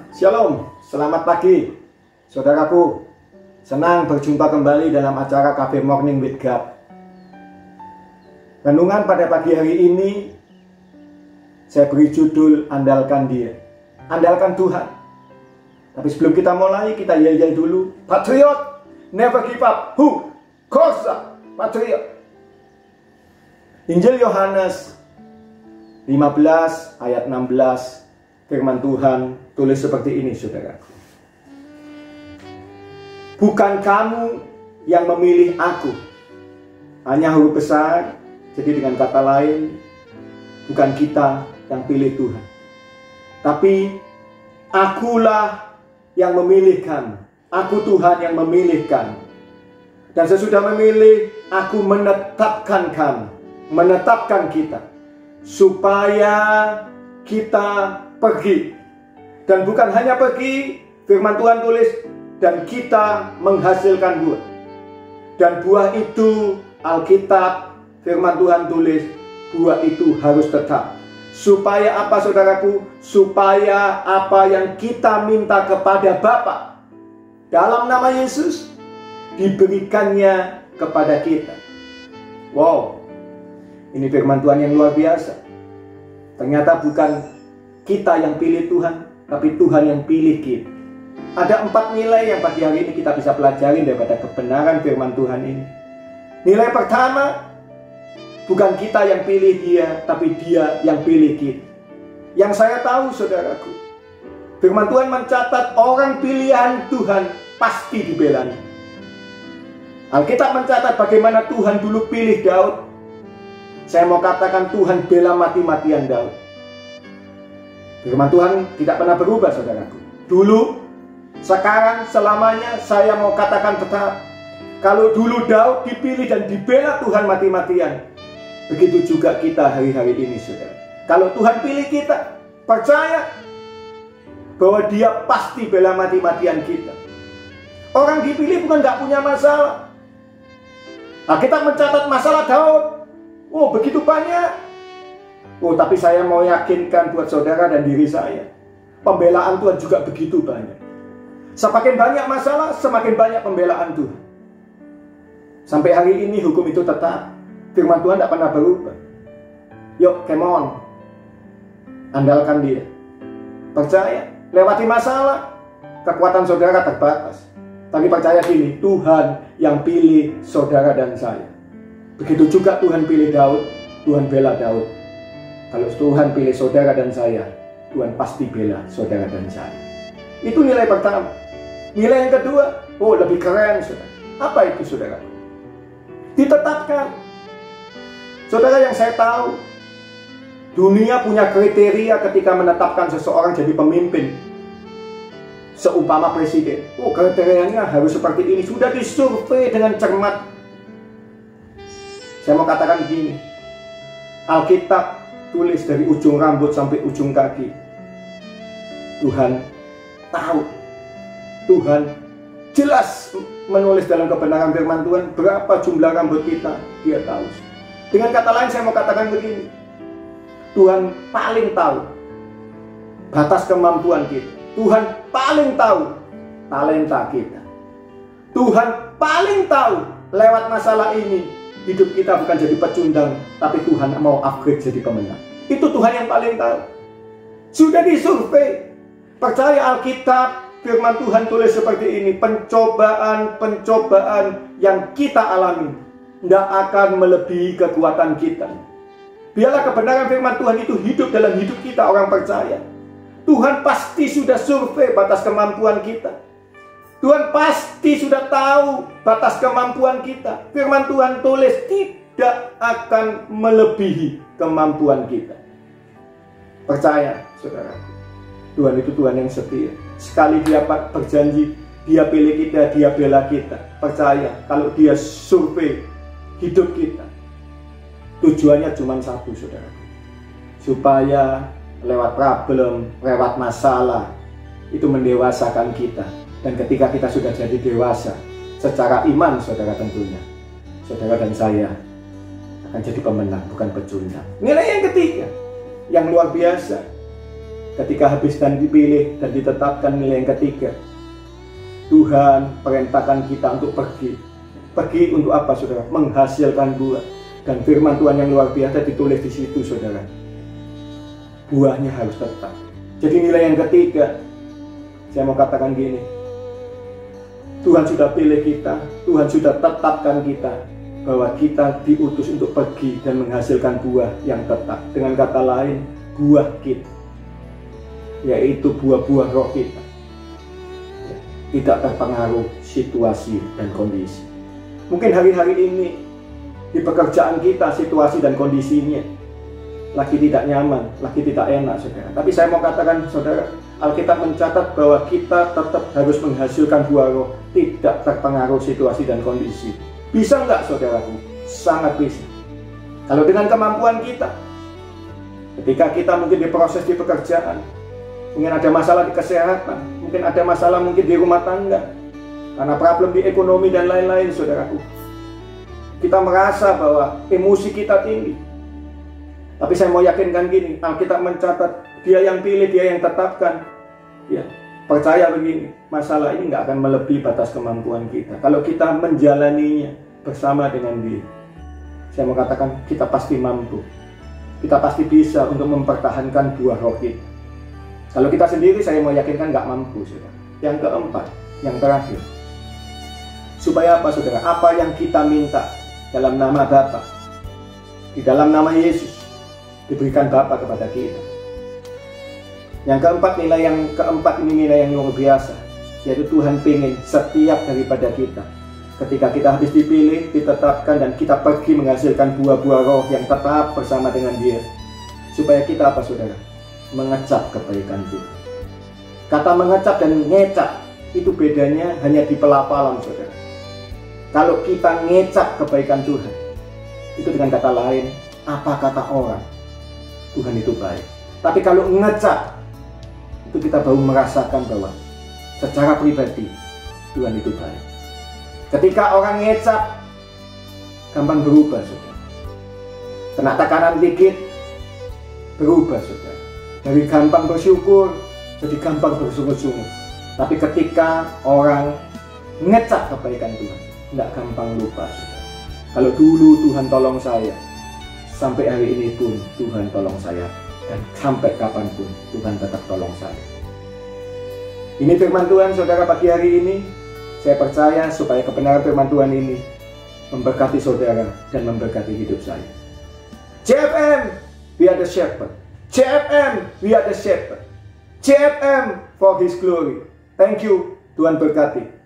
Shalom, selamat pagi saudaraku. Senang berjumpa kembali dalam acara Cafe Morning with God. Renungan pada pagi hari ini saya beri judul Andalkan Dia, andalkan Tuhan. Tapi sebelum kita mulai, kita yel-yel dulu. Patriot, never give up. Who? Korsa, Patriot. Injil Yohanes 15 ayat 16, firman Tuhan tulis seperti ini, saudaraku. Bukan kamu yang memilih aku. Hanya huruf besar. Jadi dengan kata lain, bukan kita yang pilih Tuhan, tapi akulah yang memilih kamu. Aku Tuhan yang memilih kamu. Dan sesudah memilih, aku menetapkan kamu, menetapkan kita, supaya kita pergi. Dan bukan hanya pergi, firman Tuhan tulis, dan kita menghasilkan buah. Dan buah itu, Alkitab, firman Tuhan tulis, buah itu harus tetap. Supaya apa, saudaraku? Supaya apa yang kita minta kepada Bapa dalam nama Yesus, diberikannya kepada kita. Wow, ini firman Tuhan yang luar biasa. Ternyata bukan kita yang pilih Tuhan, tapi Tuhan yang pilih kita. Ada 4 nilai yang pagi hari ini kita bisa pelajari daripada kebenaran firman Tuhan ini. Nilai pertama, bukan kita yang pilih Dia, tapi Dia yang pilih kita. Yang saya tahu, saudaraku, firman Tuhan mencatat orang pilihan Tuhan pasti dibelanya. Alkitab mencatat bagaimana Tuhan dulu pilih Daud. Saya mau katakan Tuhan bela mati-matian Daud. Firman Tuhan tidak pernah berubah, saudaraku. Dulu, sekarang, selamanya, saya mau katakan tetap. Kalau dulu Daud dipilih dan dibela Tuhan mati-matian, begitu juga kita hari-hari ini, saudara. Kalau Tuhan pilih kita, percaya bahwa Dia pasti bela mati-matian kita. Orang dipilih bukan gak punya masalah. Kita mencatat masalah Daud. Oh, begitu banyak. Oh, tapi saya mau yakinkan buat saudara dan diri saya, pembelaan Tuhan juga begitu banyak. Semakin banyak masalah, semakin banyak pembelaan Tuhan. Sampai hari ini hukum itu tetap. Firman Tuhan tidak pernah berubah. Yuk, come on, andalkan Dia. Percaya, lewati masalah, kekuatan saudara terbatas. Tapi percaya gini, Tuhan yang pilih saudara dan saya. Begitu juga Tuhan pilih Daud, Tuhan bela Daud. Kalau Tuhan pilih saudara dan saya, Tuhan pasti bela saudara dan saya. Itu nilai pertama. Nilai yang kedua, oh lebih keren, saudara. Apa itu, saudara? Ditetapkan. Saudara, yang saya tahu, dunia punya kriteria ketika menetapkan seseorang jadi pemimpin. Seumpama presiden. Oh, kriterianya harus seperti ini. Sudah disurvei dengan cermat. Saya mau katakan begini. Alkitab tulis dari ujung rambut sampai ujung kaki. Tuhan tahu. Tuhan jelas menulis dalam kebenaran firman Tuhan berapa jumlah rambut kita. Dia tahu. Dengan kata lain, saya mau katakan begini. Tuhan paling tahu batas kemampuan kita. Tuhan paling tahu talenta kita. Tuhan paling tahu lewat masalah ini hidup kita bukan jadi pecundang, tapi Tuhan mau upgrade jadi pemenang. Itu Tuhan yang paling tahu. Sudah disurvei. Percaya Alkitab, firman Tuhan tulis seperti ini. Pencobaan-pencobaan yang kita alami tidak akan melebihi kekuatan kita. Biarlah kebenaran firman Tuhan itu hidup dalam hidup kita, orang percaya. Tuhan pasti sudah survei batas kemampuan kita. Tuhan pasti sudah tahu batas kemampuan kita. Firman Tuhan tulis tidak akan melebihi kemampuan kita. Percaya, saudara. Tuhan itu Tuhan yang setia. Sekali Dia berjanji, Dia pilih kita, Dia bela kita. Percaya, kalau Dia survei hidup kita, tujuannya cuma satu, saudara. Supaya lewat problem, lewat masalah, itu mendewasakan kita. Dan ketika kita sudah jadi dewasa, secara iman, saudara, tentunya, saudara dan saya akan jadi pemenang, bukan pecundang. Nilai yang ketiga, yang luar biasa. ketika habis dan dipilih dan ditetapkan nilai yang ketiga, Tuhan perintahkan kita untuk pergi. Pergi untuk apa, saudara? Menghasilkan buah. Dan firman Tuhan yang luar biasa ditulis di situ, saudara. Buahnya harus tetap. Jadi nilai yang ketiga, saya mau katakan gini, Tuhan sudah pilih kita, Tuhan sudah tetapkan kita, bahwa kita diutus untuk pergi dan menghasilkan buah yang tetap. Dengan kata lain, buah kita, yaitu buah-buah roh kita, tidak terpengaruh situasi dan kondisi. Mungkin hari-hari ini di pekerjaan kita situasi dan kondisinya lagi tidak nyaman, lagi tidak enak, saudara. Tapi saya mau katakan, saudara, Alkitab mencatat bahwa kita tetap harus menghasilkan buah roh, tidak terpengaruh situasi dan kondisi. Bisa nggak, saudaraku? Sangat bisa. Kalau dengan kemampuan kita, ketika kita mungkin diproses di pekerjaan, mungkin ada masalah di kesehatan, mungkin ada masalah mungkin di rumah tangga, karena problem di ekonomi dan lain-lain, saudaraku. Kita merasa bahwa emosi kita tinggi. Tapi saya mau yakinkan gini, Alkitab mencatat, Dia yang pilih, Dia yang tetapkan. Ya, percaya begini, masalah ini nggak akan melebihi batas kemampuan kita. Kalau kita menjalaninya bersama dengan Dia, saya mau katakan kita pasti mampu. Kita pasti bisa untuk mempertahankan buah roh kita. Kalau kita sendiri, saya mau yakinkan nggak mampu, saudara. Yang keempat, yang terakhir, supaya apa, saudara? Apa yang kita minta dalam nama Bapa, di dalam nama Yesus, diberikan Bapa kepada kita. Yang keempat, nilai yang keempat ini nilai yang luar biasa, yaitu Tuhan ingin setiap daripada kita, ketika kita habis dipilih, ditetapkan, dan kita pergi menghasilkan buah-buah roh yang tetap bersama dengan Dia, supaya kita apa, saudara? Mengecap kebaikan Tuhan. Kata mengecap dan ngecap itu bedanya hanya di pelafalan, saudara. Kalau kita ngecap kebaikan Tuhan, itu dengan kata lain, apa kata orang, Tuhan itu baik. Tapi kalau ngecap, itu kita baru merasakan bahwa secara pribadi Tuhan itu baik. Ketika orang ngecap, gampang berubah, saudara. Kena tekanan dikit, berubah, saudara. Dari gampang bersyukur, jadi gampang bersungut-sungut. Tapi ketika orang ngecap kebaikan Tuhan, tidak gampang lupa, saudara. Kalau dulu Tuhan tolong saya, sampai hari ini pun Tuhan tolong saya, dan sampai kapanpun Tuhan tetap tolong saya. Ini firman Tuhan, saudara, pagi hari ini. Saya percaya supaya kebenaran firman Tuhan ini memberkati saudara dan memberkati hidup saya. JFM, we are the shepherd. JFM, we are the shepherd. JFM for His glory. Thank you. Tuhan berkati.